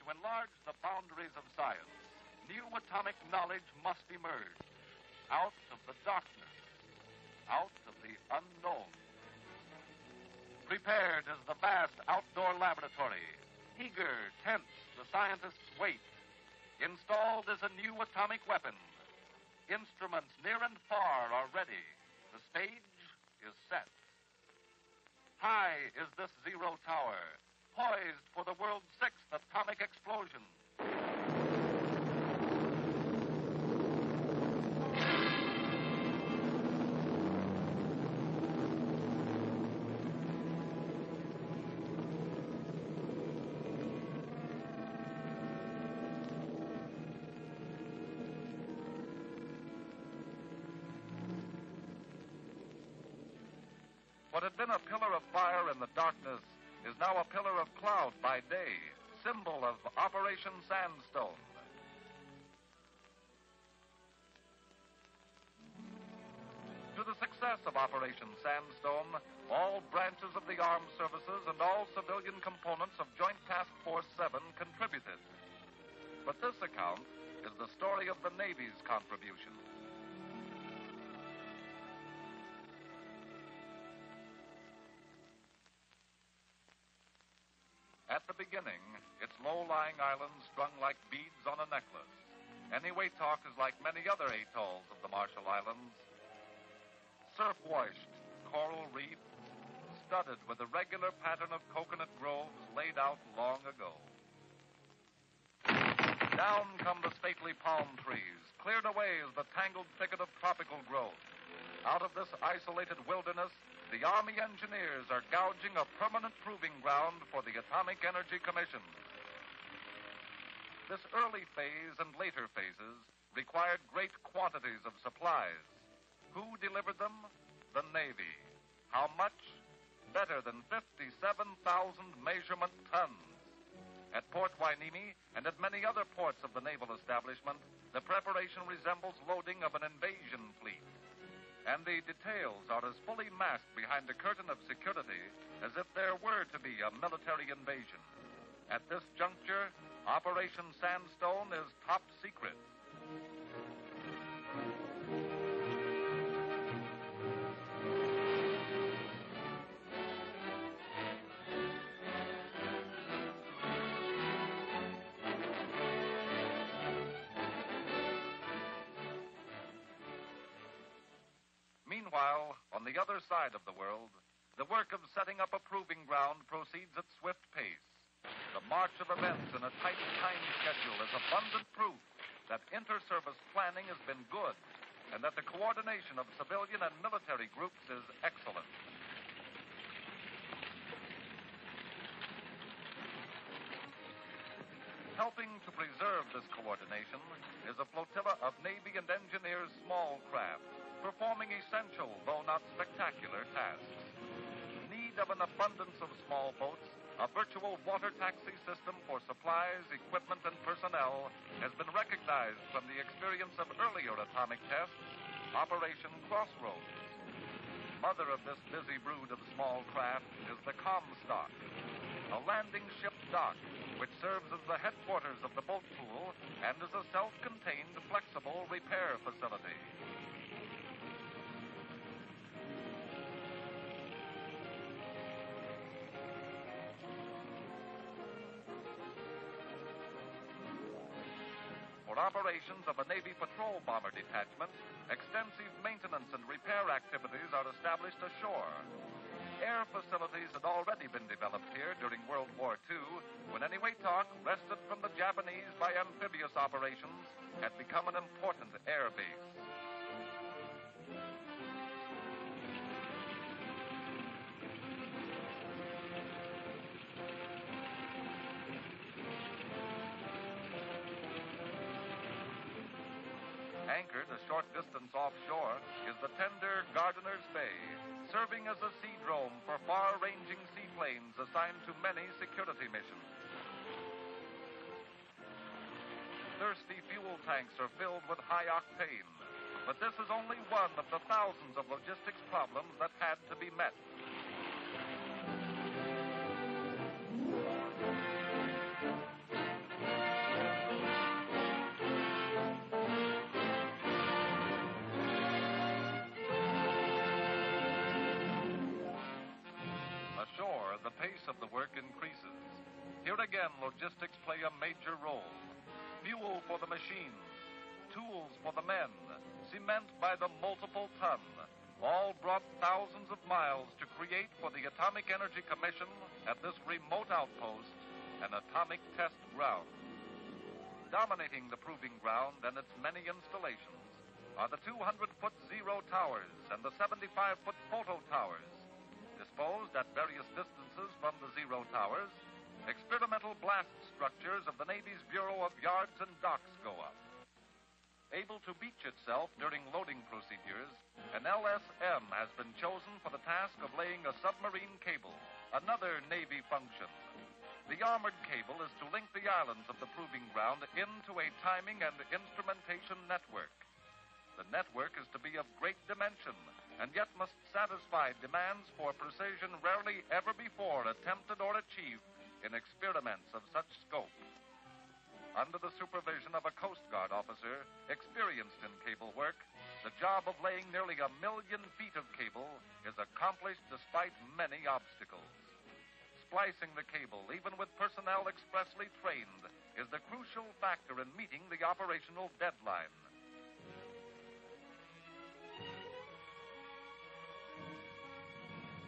To enlarge the boundaries of science, new atomic knowledge must emerge out of the darkness, out of the unknown. Prepared is the vast outdoor laboratory. Eager, tense, the scientists wait. Installed is a new atomic weapon. Instruments near and far are ready. The stage is set. High is this zero tower, poised for the world's sixth atomic explosion. What had been a pillar of fire in the darkness is now a pillar of cloud by day, symbol of Operation Sandstone. To the success of Operation Sandstone, all branches of the armed services and all civilian components of Joint Task Force 7 contributed. But this account is the story of the Navy's contribution. At the beginning, its low-lying islands strung like beads on a necklace. Eniwetok is like many other atolls of the Marshall Islands. Surf-washed coral reefs, studded with a regular pattern of coconut groves laid out long ago. Down come the stately palm trees. Cleared away is the tangled thicket of tropical growth. Out of this isolated wilderness, the Army engineers are gouging a permanent proving ground for the Atomic Energy Commission. This early phase and later phases required great quantities of supplies. Who delivered them? The Navy. How much? Better than 57,000 measurement tons. At Port Hueneme and at many other ports of the naval establishment, the preparation resembles loading of an invasion fleet. And the details are as fully masked behind a curtain of security as if there were to be a military invasion. At this juncture, Operation Sandstone is top secret. Meanwhile, on the other side of the world, the work of setting up a proving ground proceeds at swift pace. The march of events in a tight time schedule is abundant proof that inter-service planning has been good and that the coordination of civilian and military groups is excellent. Helping to preserve this coordination is a flotilla of Navy and engineers' small craft, performing essential, though not spectacular, tasks. Need of an abundance of small boats, a virtual water taxi system for supplies, equipment, and personnel has been recognized from the experience of earlier atomic tests, Operation Crossroads. Mother of this busy brood of small craft is the Comstock, a landing ship dock which serves as the headquarters of the boat pool and is a self-contained, flexible repair facility. For operations of a Navy patrol bomber detachment, extensive maintenance and repair activities are established ashore. Air facilities had already been developed here during World War II, when Eniwetok, wrested from the Japanese by amphibious operations, had become an important air base. Anchored a short distance offshore is the tender Gardiner's Bay, serving as a seadrome for far-ranging seaplanes assigned to many security missions. Thirsty fuel tanks are filled with high octane, but this is only one of the thousands of logistics problems that had to be met. of the work increases. Here again, logistics play a major role. Fuel for the machines, tools for the men, cement by the multiple ton, all brought thousands of miles to create for the Atomic Energy Commission at this remote outpost an atomic test ground. Dominating the proving ground and its many installations are the 200-foot zero towers and the 75-foot photo towers. Disposed at various distances from the zero towers, experimental blast structures of the Navy's Bureau of Yards and Docks go up. Able to beach itself during loading procedures, an LSM has been chosen for the task of laying a submarine cable, another Navy function. The armored cable is to link the islands of the proving ground into a timing and instrumentation network. The network is to be of great dimension, and yet must satisfy demands for precision rarely ever before attempted or achieved in experiments of such scope. Under the supervision of a Coast Guard officer experienced in cable work, the job of laying nearly 1 million feet of cable is accomplished despite many obstacles. Splicing the cable, even with personnel expressly trained, is the crucial factor in meeting the operational deadline.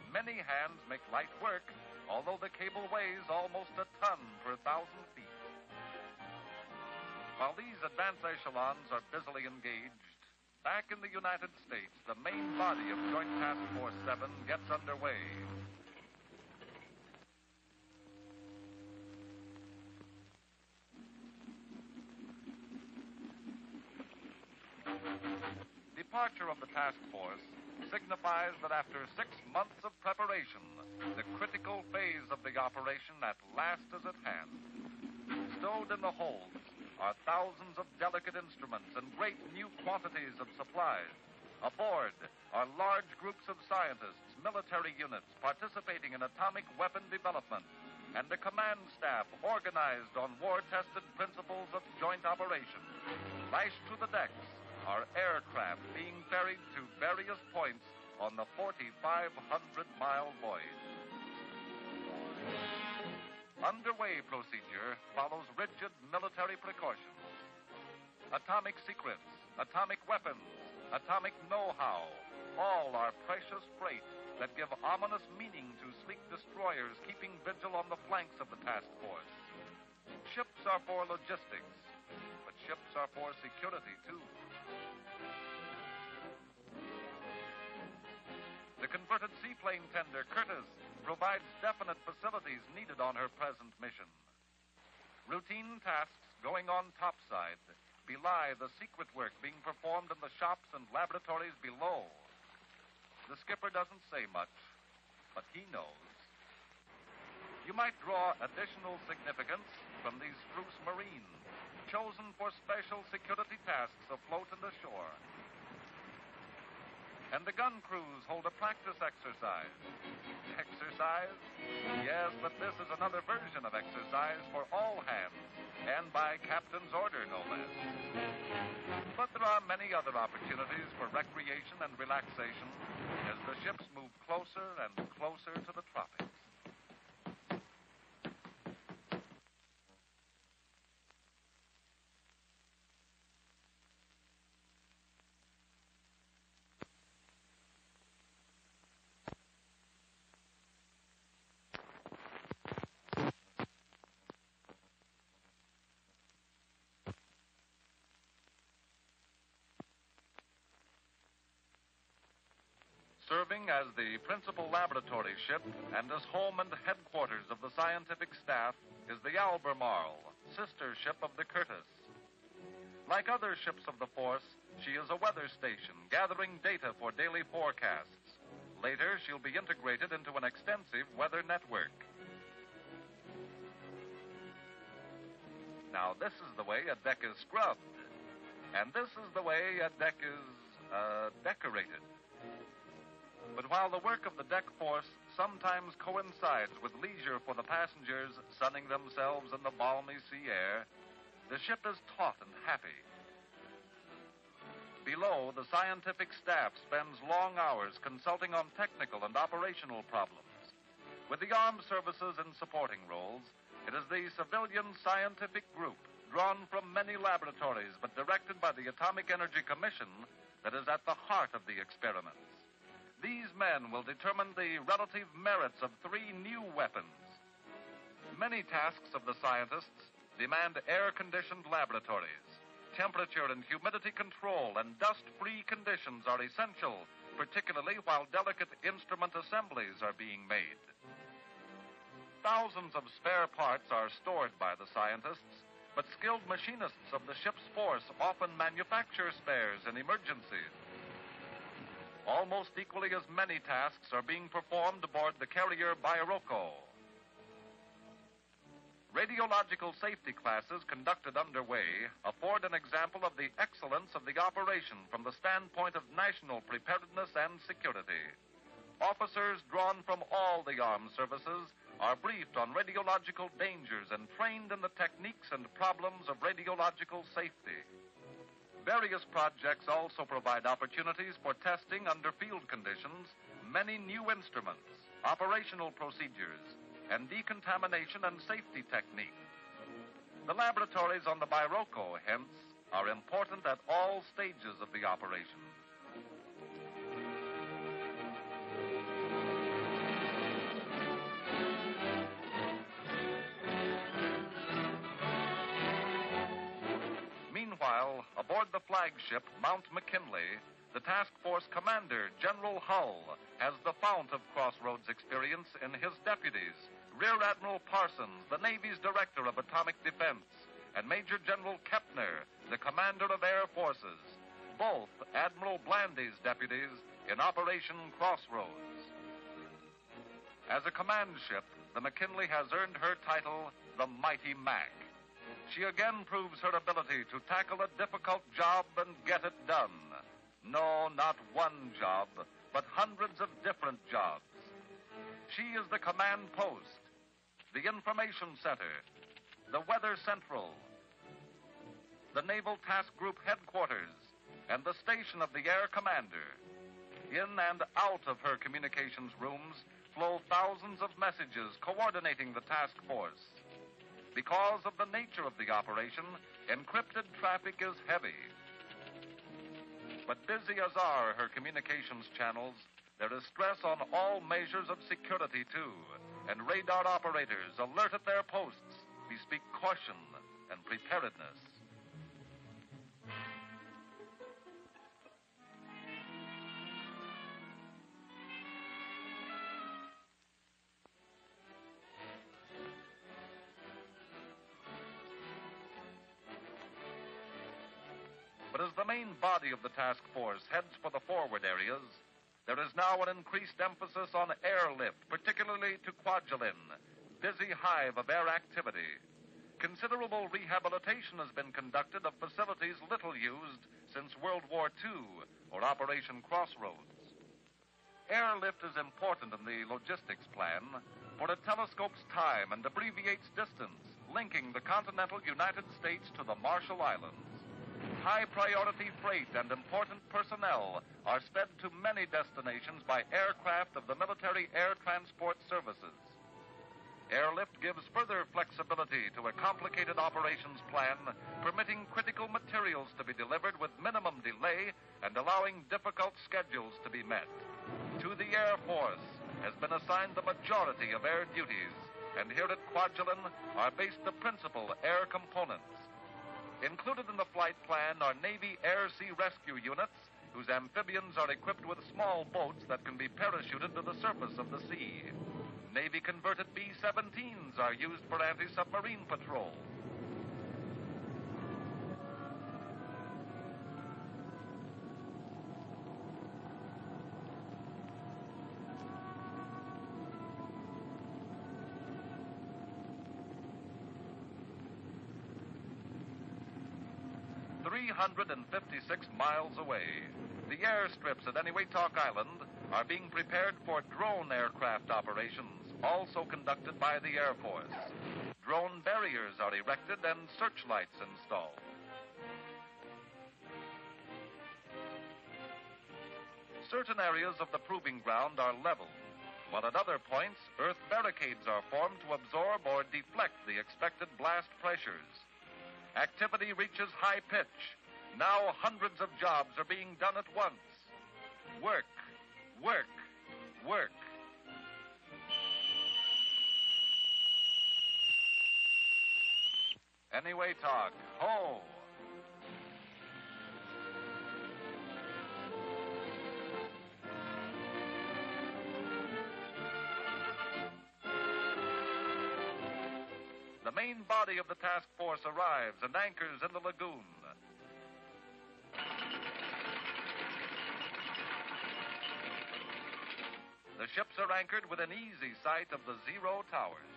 Many hands make light work, although the cable weighs almost a ton per 1,000 feet. While these advanced echelons are busily engaged, back in the United States, the main body of Joint Task Force 7 gets underway. Departure of the task force signifies that after 6 months of preparation, the critical phase of the operation at last is at hand. Stowed in the holds are thousands of delicate instruments and great new quantities of supplies. Aboard are large groups of scientists, military units participating in atomic weapon development, and a command staff organized on war-tested principles of joint operation. Lashed to the decks are aircraft being ferried to various points on the 4,500-mile voyage. Underway procedure follows rigid military precautions. Atomic secrets, atomic weapons, atomic know-how, all are precious freight that give ominous meaning to sleek destroyers keeping vigil on the flanks of the task force. Ships are for logistics, but ships are for security, too. The converted seaplane tender, Curtiss, provides definite facilities needed on her present mission. Routine tasks going on topside belie the secret work being performed in the shops and laboratories below. The skipper doesn't say much, but he knows. You might draw additional significance from these spruce marines, chosen for special security tasks afloat and ashore. And the gun crews hold a practice exercise. Exercise? Yes, but this is another version of exercise for all hands, and by captain's order, no less. But there are many other opportunities for recreation and relaxation as the ships move closer and closer to the tropics. Serving as the principal laboratory ship and as home and headquarters of the scientific staff is the Albemarle, sister ship of the Curtiss. Like other ships of the force, she is a weather station gathering data for daily forecasts. Later, she'll be integrated into an extensive weather network. Now, this is the way a deck is scrubbed, and this is the way a deck is, decorated. But while the work of the deck force sometimes coincides with leisure for the passengers sunning themselves in the balmy sea air, the ship is taut and happy. Below, the scientific staff spends long hours consulting on technical and operational problems. With the armed services in supporting roles, it is the civilian scientific group, drawn from many laboratories but directed by the Atomic Energy Commission, that is at the heart of the experiments. These men will determine the relative merits of 3 new weapons. Many tasks of the scientists demand air-conditioned laboratories. Temperature and humidity control and dust-free conditions are essential, particularly while delicate instrument assemblies are being made. Thousands of spare parts are stored by the scientists, but skilled machinists of the ship's force often manufacture spares in emergencies. Almost equally as many tasks are being performed aboard the carrier Bairoko. Radiological safety classes conducted underway afford an example of the excellence of the operation from the standpoint of national preparedness and security. Officers drawn from all the armed services are briefed on radiological dangers and trained in the techniques and problems of radiological safety. Various projects also provide opportunities for testing under field conditions many new instruments, operational procedures, and decontamination and safety techniques. The laboratories on the Bairoko, hence, are important at all stages of the operation. Meanwhile, aboard the flagship Mount McKinley, the task force commander, General Hull, has the fount of Crossroads experience in his deputies, Rear Admiral Parsons, the Navy's Director of Atomic Defense, and Major General Kepner, the Commander of Air Forces, both Admiral Blandy's deputies in Operation Crossroads. As a command ship, the McKinley has earned her title, the Mighty Mac. She again proves her ability to tackle a difficult job and get it done. No, not one job, but hundreds of different jobs. She is the command post, the information center, the weather central, the Naval Task Group headquarters, and the station of the air commander. In and out of her communications rooms flow thousands of messages coordinating the task force. Because of the nature of the operation, encrypted traffic is heavy. But busy as are her communications channels, there is stress on all measures of security, too, and radar operators alert at their posts bespeak caution and preparedness. But as the main body of the task force heads for the forward areas, there is now an increased emphasis on airlift, particularly to Kwajalein, busy hive of air activity. Considerable rehabilitation has been conducted of facilities little used since World War II, or Operation Crossroads. Airlift is important in the logistics plan, for it telescopes time and abbreviates distance, linking the continental United States to the Marshall Islands. High-priority freight and important personnel are sped to many destinations by aircraft of the Military Air Transport Services. Airlift gives further flexibility to a complicated operations plan, permitting critical materials to be delivered with minimum delay and allowing difficult schedules to be met. To the Air Force has been assigned the majority of air duties, and here at Kwajalein are based the principal air components. Included in the flight plan are Navy Air-Sea Rescue Units, whose amphibians are equipped with small boats that can be parachuted to the surface of the sea. Navy-converted B-17s are used for anti-submarine patrol. "356 miles away, the airstrips at Eniwetok Island are being prepared for drone aircraft operations, also conducted by the Air Force. Drone barriers are erected and searchlights installed. Certain areas of the proving ground are leveled. While at other points, earth barricades are formed to absorb or deflect the expected blast pressures. Activity reaches high pitch. Now hundreds of jobs are being done at once. Work, work, work. Anyway, talk. Ho! The main body of the task force arrives and anchors in the lagoon. The ships are anchored within easy sight of the Zero Towers.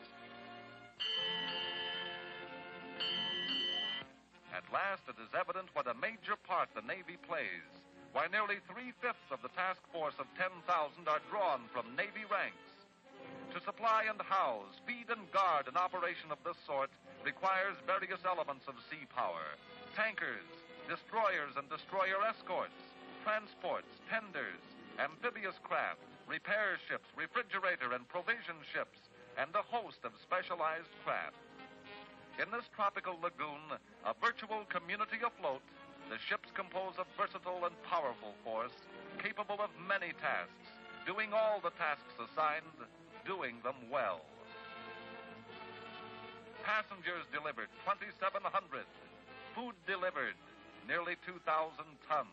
At last, it is evident what a major part the Navy plays. Why, nearly 3/5 of the task force of 10,000 are drawn from Navy ranks. To supply and house, feed and guard an operation of this sort requires various elements of sea power. Tankers, destroyers and destroyer escorts, transports, tenders, amphibious craft, repair ships, refrigerator and provision ships, and a host of specialized craft. In this tropical lagoon, a virtual community afloat, the ships compose a versatile and powerful force capable of many tasks, doing all the tasks assigned, doing them well. Passengers delivered, 2,700. Food delivered, nearly 2,000 tons.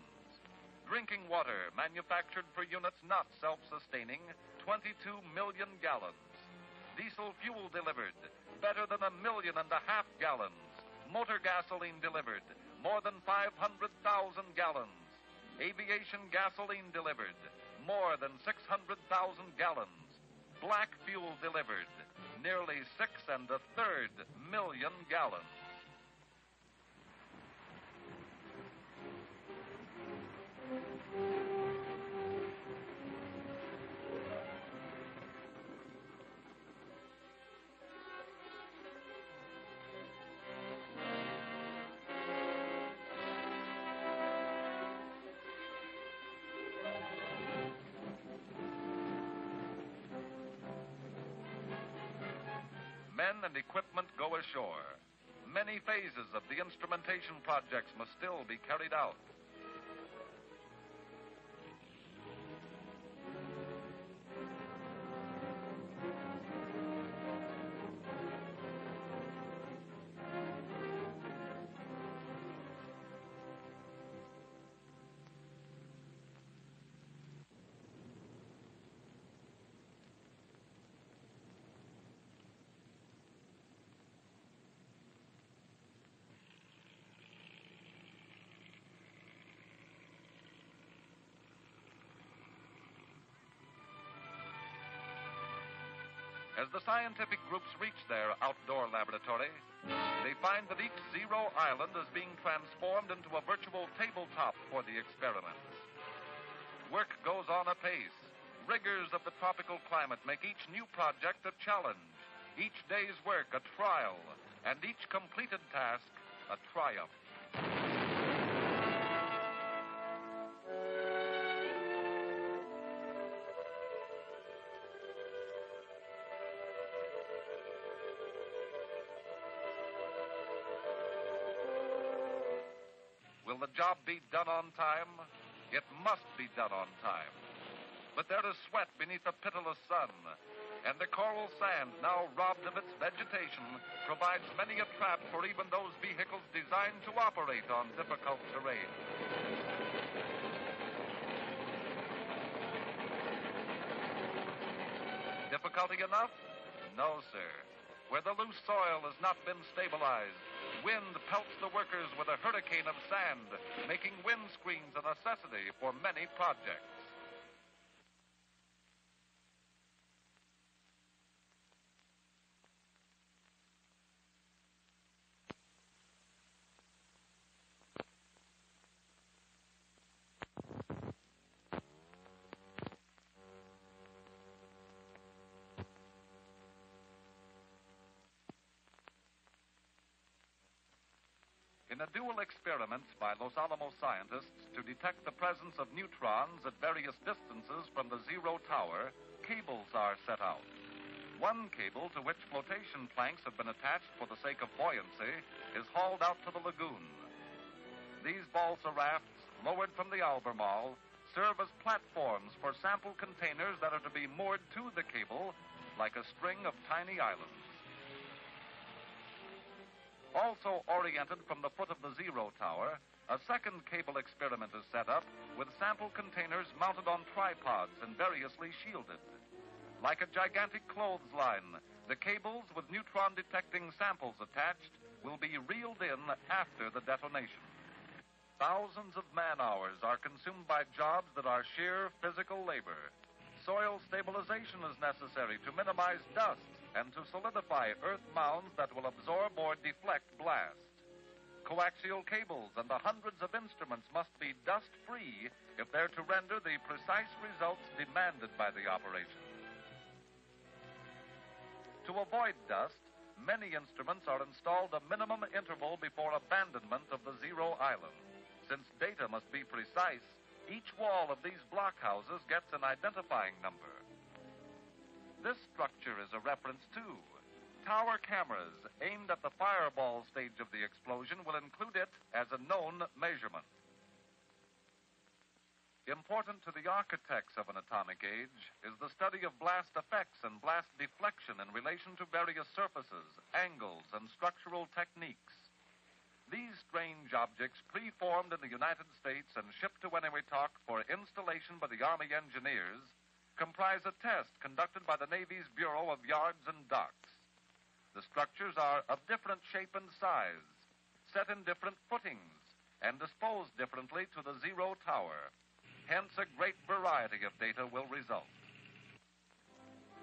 Drinking water manufactured for units not self-sustaining, 22 million gallons. Diesel fuel delivered, better than 1.5 million gallons. Motor gasoline delivered, more than 500,000 gallons. Aviation gasoline delivered, more than 600,000 gallons. Black fuel delivered, nearly 6.33 million gallons. Men and equipment go ashore. Many phases of the instrumentation projects must still be carried out. As the scientific groups reach their outdoor laboratory, they find that each Zero Island is being transformed into a virtual tabletop for the experiments. Work goes on apace. Rigors of the tropical climate make each new project a challenge, each day's work a trial, and each completed task a triumph. Will the job be done on time? It must be done on time. But there is sweat beneath the pitiless sun, and the coral sand, now robbed of its vegetation, provides many a trap for even those vehicles designed to operate on difficult terrain. Difficulty enough? No, sir. Where the loose soil has not been stabilized, wind pelts the workers with a hurricane of sand, making windscreens a necessity for many projects. In a dual experiment by Los Alamos scientists to detect the presence of neutrons at various distances from the Zero Tower, cables are set out. One cable, to which flotation planks have been attached for the sake of buoyancy, is hauled out to the lagoon. These balsa rafts, lowered from the Albemarle, serve as platforms for sample containers that are to be moored to the cable like a string of tiny islands. Also oriented from the foot of the Zero Tower, a second cable experiment is set up with sample containers mounted on tripods and variously shielded. Like a gigantic clothesline, the cables with neutron-detecting samples attached will be reeled in after the detonation. Thousands of man-hours are consumed by jobs that are sheer physical labor. Soil stabilization is necessary to minimize dust and to solidify earth mounds that will absorb or deflect blast. Coaxial cables and the hundreds of instruments must be dust-free if they're to render the precise results demanded by the operation. To avoid dust, many instruments are installed a minimum interval before abandonment of the Zero Island. Since data must be precise, each wall of these blockhouses gets an identifying number. This structure is a reference, too. Tower cameras aimed at the fireball stage of the explosion will include it as a known measurement. Important to the architects of an atomic age is the study of blast effects and blast deflection in relation to various surfaces, angles, and structural techniques. These strange objects, preformed in the United States and shipped to Eniwetok for installation by the Army engineers, comprise a test conducted by the Navy's Bureau of Yards and Docks. The structures are of different shape and size, set in different footings, and disposed differently to the Zero Tower. Hence, a great variety of data will result.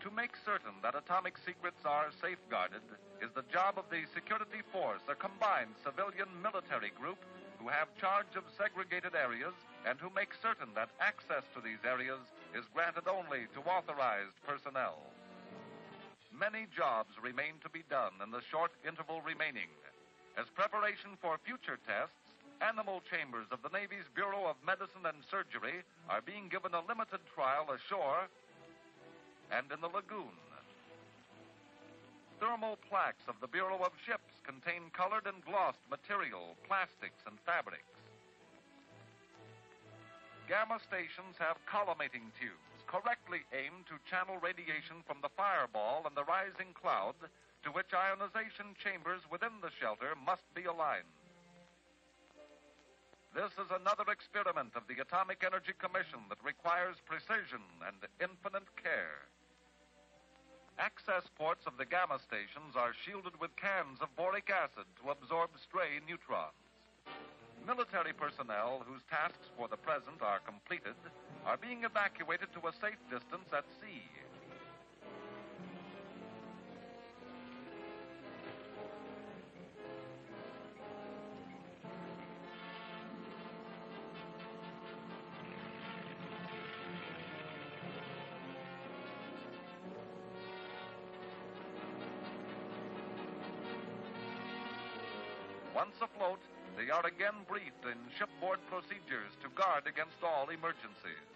To make certain that atomic secrets are safeguarded is the job of the Security Force, a combined civilian-military group who have charge of segregated areas and who make certain that access to these areas is granted only to authorized personnel. Many jobs remain to be done in the short interval remaining. As preparation for future tests, animal chambers of the Navy's Bureau of Medicine and Surgery are being given a limited trial ashore and in the lagoon. Thermal plaques of the Bureau of Ships contain colored and glossed material, plastics, and fabrics. Gamma stations have collimating tubes correctly aimed to channel radiation from the fireball and the rising cloud, to which ionization chambers within the shelter must be aligned. This is another experiment of the Atomic Energy Commission that requires precision and infinite care. Access ports of the gamma stations are shielded with cans of boric acid to absorb stray neutrons. Military personnel whose tasks for the present are completed are being evacuated to a safe distance at sea. Once afloat, they are again briefed in shipboard procedures to guard against all emergencies.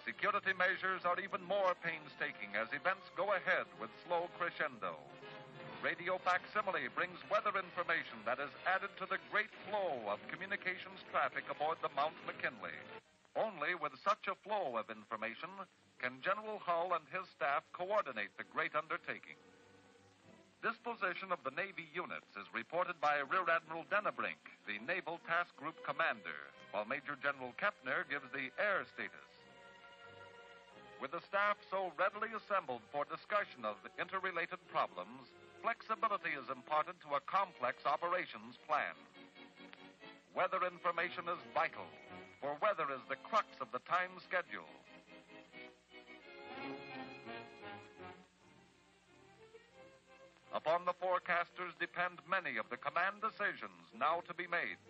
Security measures are even more painstaking as events go ahead with slow crescendo. Radio facsimile brings weather information that is added to the great flow of communications traffic aboard the Mount McKinley. Only with such a flow of information can General Hull and his staff coordinate the great undertaking. Disposition of the Navy units is reported by Rear Admiral Dennebrink, the Naval Task Group Commander, while Major General Kepner gives the air status. With the staff so readily assembled for discussion of interrelated problems, flexibility is imparted to a complex operations plan. Weather information is vital, for weather is the crux of the time schedule. Upon the forecasters depend many of the command decisions now to be made.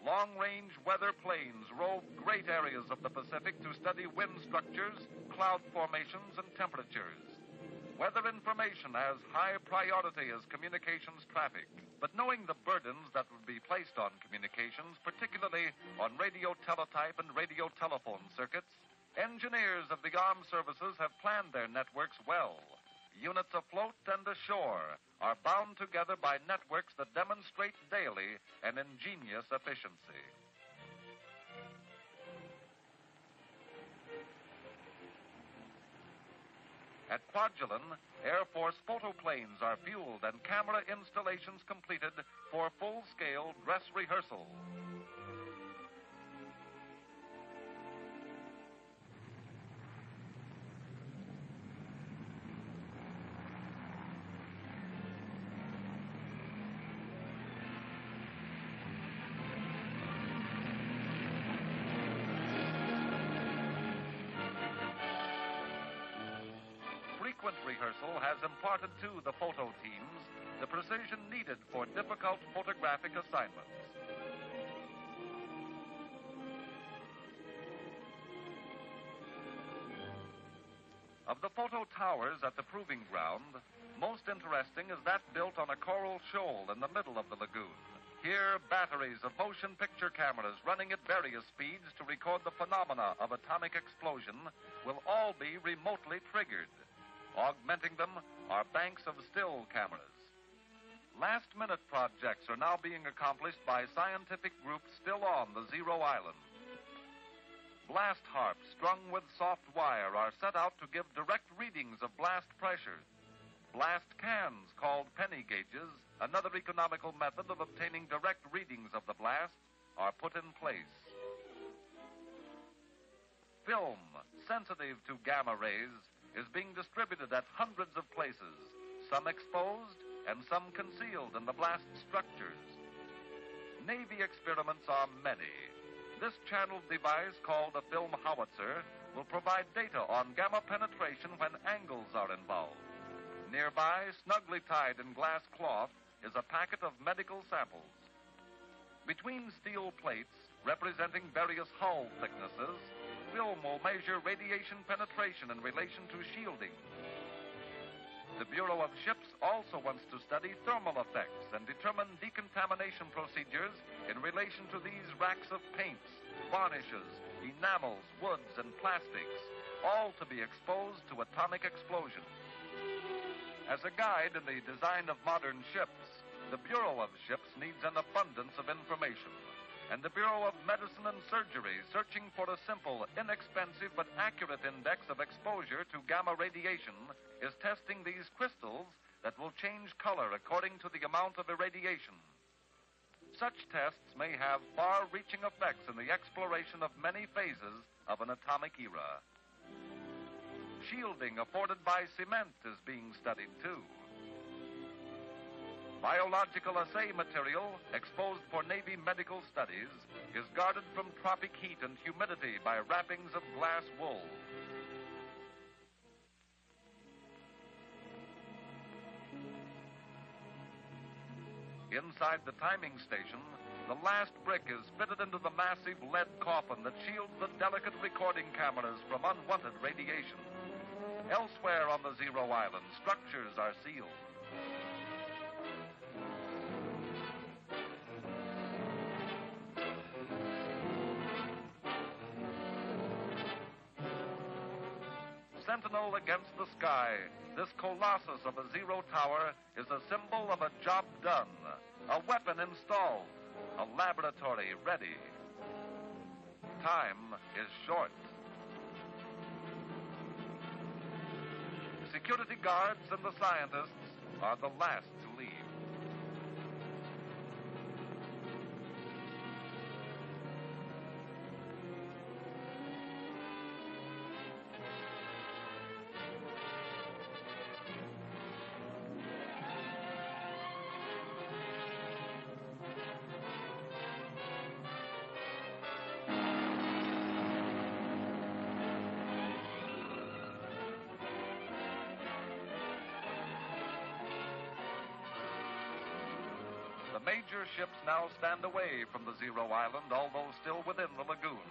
Long-range weather planes rove great areas of the Pacific to study wind structures, cloud formations, and temperatures. Weather information has high priority as communications traffic. But knowing the burdens that would be placed on communications, particularly on radio teletype and radio telephone circuits, engineers of the armed services have planned their networks well. Units afloat and ashore are bound together by networks that demonstrate daily an ingenious efficiency. At Kwajalein, Air Force photoplanes are fueled and camera installations completed for full-scale dress rehearsal. Frequent rehearsal has imparted to the photo teams the precision needed for difficult photographic assignments. Of the photo towers at the proving ground, most interesting is that built on a coral shoal in the middle of the lagoon. Here, batteries of motion picture cameras running at various speeds to record the phenomena of atomic explosion will all be remotely triggered. Augmenting them are banks of still cameras. Last-minute projects are now being accomplished by scientific groups still on the Zero Island. Blast harps strung with soft wire are set out to give direct readings of blast pressure. Blast cans, called penny gauges, another economical method of obtaining direct readings of the blast, are put in place. Film, sensitive to gamma rays, is being distributed at hundreds of places, some exposed and some concealed in the blast structures. Navy experiments are many. This channeled device, called a film howitzer, will provide data on gamma penetration when angles are involved. Nearby, snugly tied in glass cloth, is a packet of medical samples. Between steel plates, representing various hull thicknesses, film will measure radiation penetration in relation to shielding. The Bureau of Ships also wants to study thermal effects and determine decontamination procedures in relation to these racks of paints, varnishes, enamels, woods, and plastics, all to be exposed to atomic explosion. As a guide in the design of modern ships, the Bureau of Ships needs an abundance of information. And the Bureau of Medicine and Surgery, searching for a simple, inexpensive, but accurate index of exposure to gamma radiation, is testing these crystals that will change color according to the amount of irradiation. Such tests may have far-reaching effects in the exploration of many phases of an atomic era. Shielding afforded by cement is being studied, too. Biological assay material, exposed for Navy medical studies, is guarded from tropic heat and humidity by wrappings of glass wool. Inside the timing station, the last brick is fitted into the massive lead coffin that shields the delicate recording cameras from unwanted radiation. Elsewhere on the Zero Island, structures are sealed. Sentinel against the sky, this colossus of a Zero Tower is a symbol of a job done, a weapon installed, a laboratory ready. Time is short. Security guards and the scientists are the last to leave. The major ships now stand away from the Zero Island, although still within the lagoon.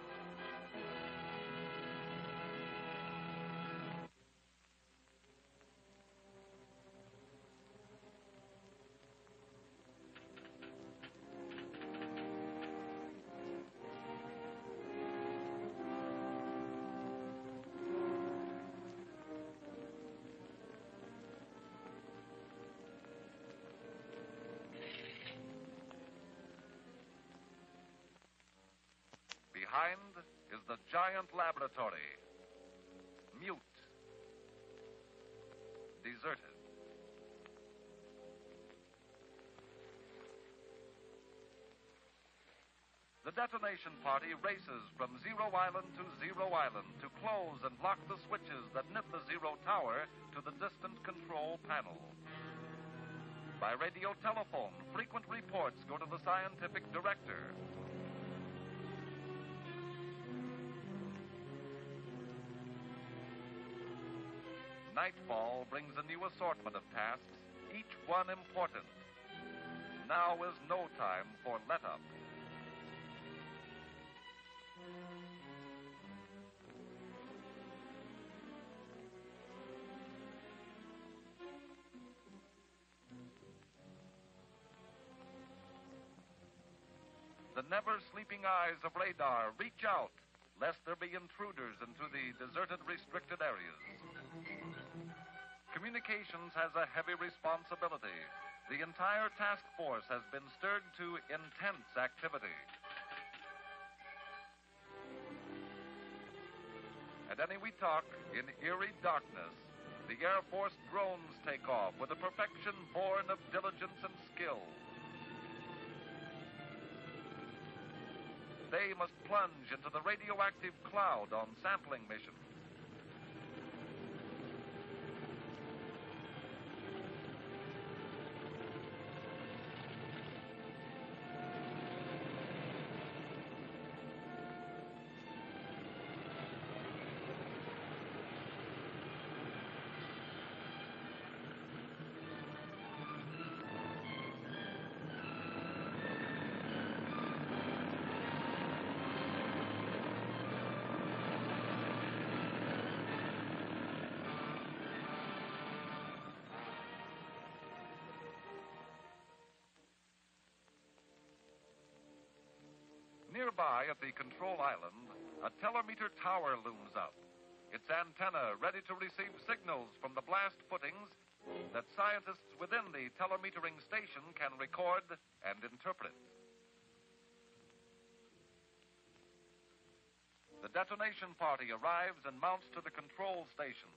behind is the giant laboratory. Mute. Deserted. The detonation party races from Zero Island to Zero Island to close and lock the switches that knit the Zero Tower to the distant control panel. By radio telephone, frequent reports go to the scientific director. Nightfall brings a new assortment of tasks, each one important. Now is no time for let-up. The never-sleeping eyes of radar reach out, lest there be intruders into the deserted, restricted areas. Communications has a heavy responsibility. The entire task force has been stirred to intense activity. At any we talk, in eerie darkness, the Air Force drones take off with a perfection born of diligence and skill. They must plunge into the radioactive cloud on sampling missions. Nearby at the control island, a telemeter tower looms up, its antenna ready to receive signals from the blast footings that scientists within the telemetering station can record and interpret. The detonation party arrives and mounts to the control station.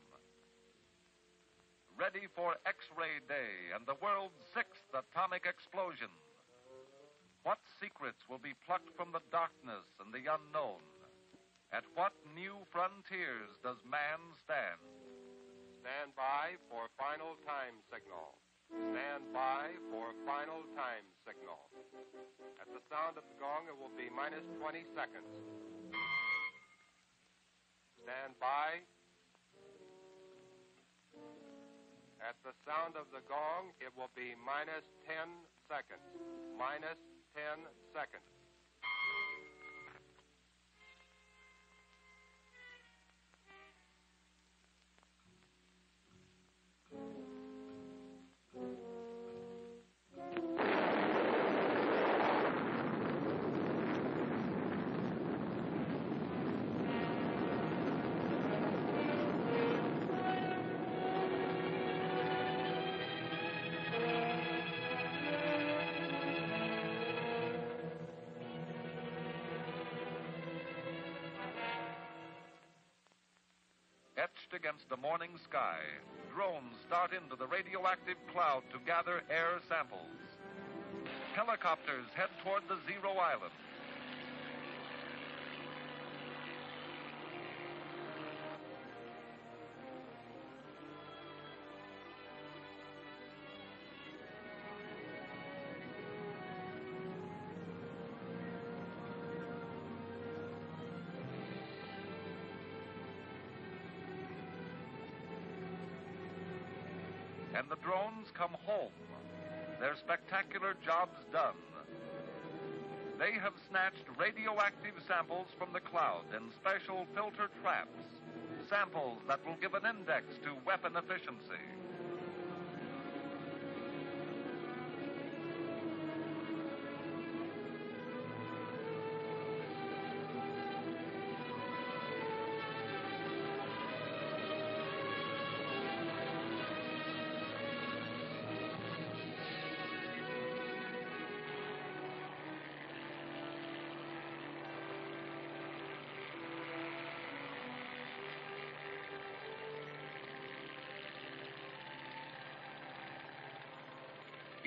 Ready for X-ray day and the world's 6th atomic explosion. What secrets will be plucked from the darkness and the unknown? At what new frontiers does man stand? Stand by for final time signal. Stand by for final time signal. At the sound of the gong, it will be minus 20 seconds. Stand by. At the sound of the gong, it will be minus 10 seconds. Minus 10 seconds. Etched against the morning sky, drones start into the radioactive cloud to gather air samples. Helicopters head toward the Zero Island. And the drones come home, their spectacular jobs done. They have snatched radioactive samples from the cloud in special filter traps, samples that will give an index to weapon efficiency.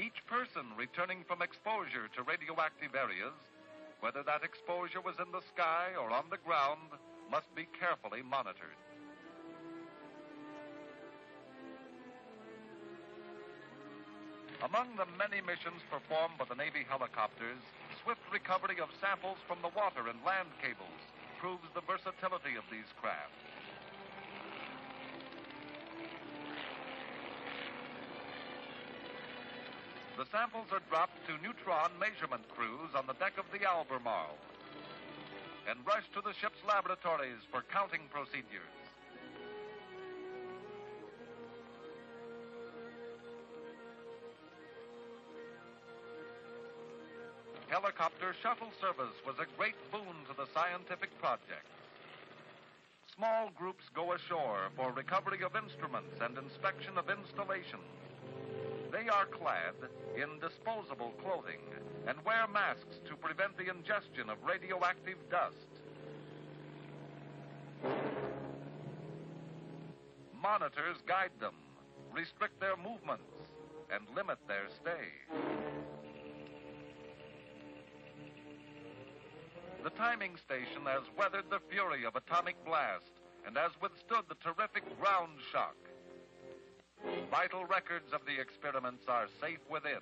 Each person returning from exposure to radioactive areas, whether that exposure was in the sky or on the ground, must be carefully monitored. Among the many missions performed by the Navy helicopters, swift recovery of samples from the water and land cables proves the versatility of these craft. The samples are dropped to neutron measurement crews on the deck of the Albemarle and rushed to the ship's laboratories for counting procedures. Helicopter shuttle service was a great boon to the scientific project. Small groups go ashore for recovery of instruments and inspection of installations. They are clad in disposable clothing and wear masks to prevent the ingestion of radioactive dust. Monitors guide them, restrict their movements, and limit their stay. The timing station has weathered the fury of atomic blast and has withstood the terrific ground shock. Vital records of the experiments are safe within.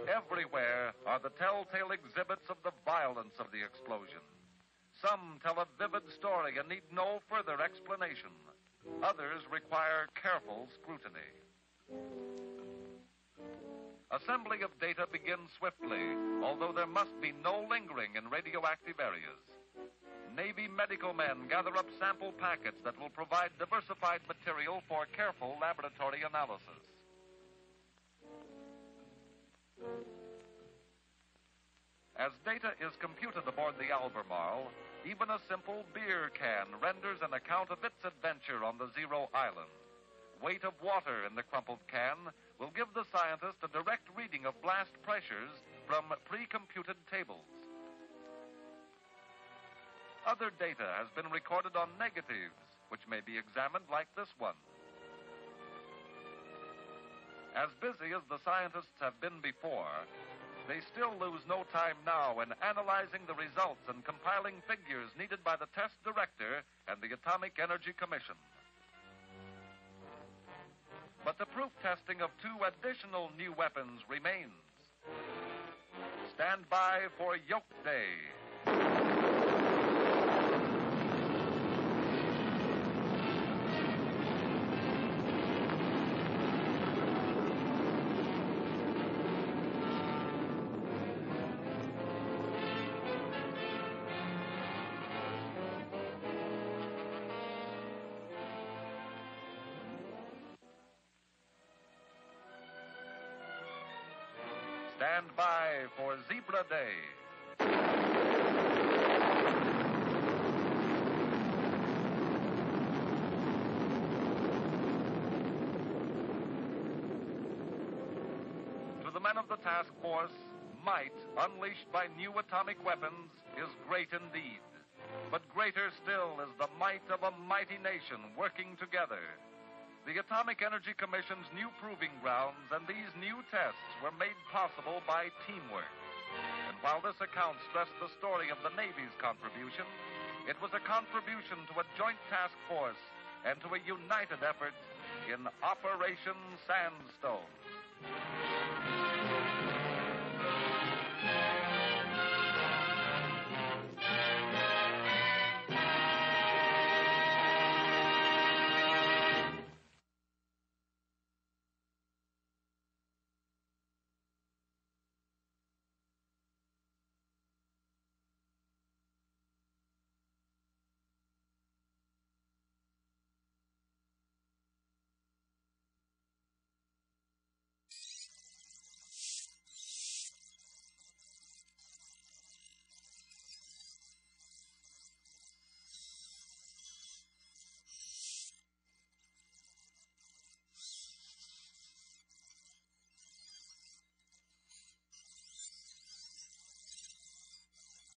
Everywhere are the telltale exhibits of the violence of the explosion. Some tell a vivid story and need no further explanation. Others require careful scrutiny. Assembly of data begins swiftly, although there must be no lingering in radioactive areas. Navy medical men gather up sample packets that will provide diversified material for careful laboratory analysis. As data is computed aboard the Albemarle, even a simple beer can renders an account of its adventure on the Zero Island. Weight of water in the crumpled can will give the scientist a direct reading of blast pressures from pre-computed tables. Other data has been recorded on negatives, which may be examined like this one. As busy as the scientists have been before, they still lose no time now in analyzing the results and compiling figures needed by the test director and the Atomic Energy Commission. But the proof testing of 2 additional new weapons remains. Stand by for Yoke Day. Stand by for Zebra Day. To the men of the task force, might unleashed by new atomic weapons is great indeed. But greater still is the might of a mighty nation working together. The Atomic Energy Commission's new proving grounds and these new tests were made possible by teamwork. And while this account stressed the story of the Navy's contribution, it was a contribution to a joint task force and to a united effort in Operation Sandstone.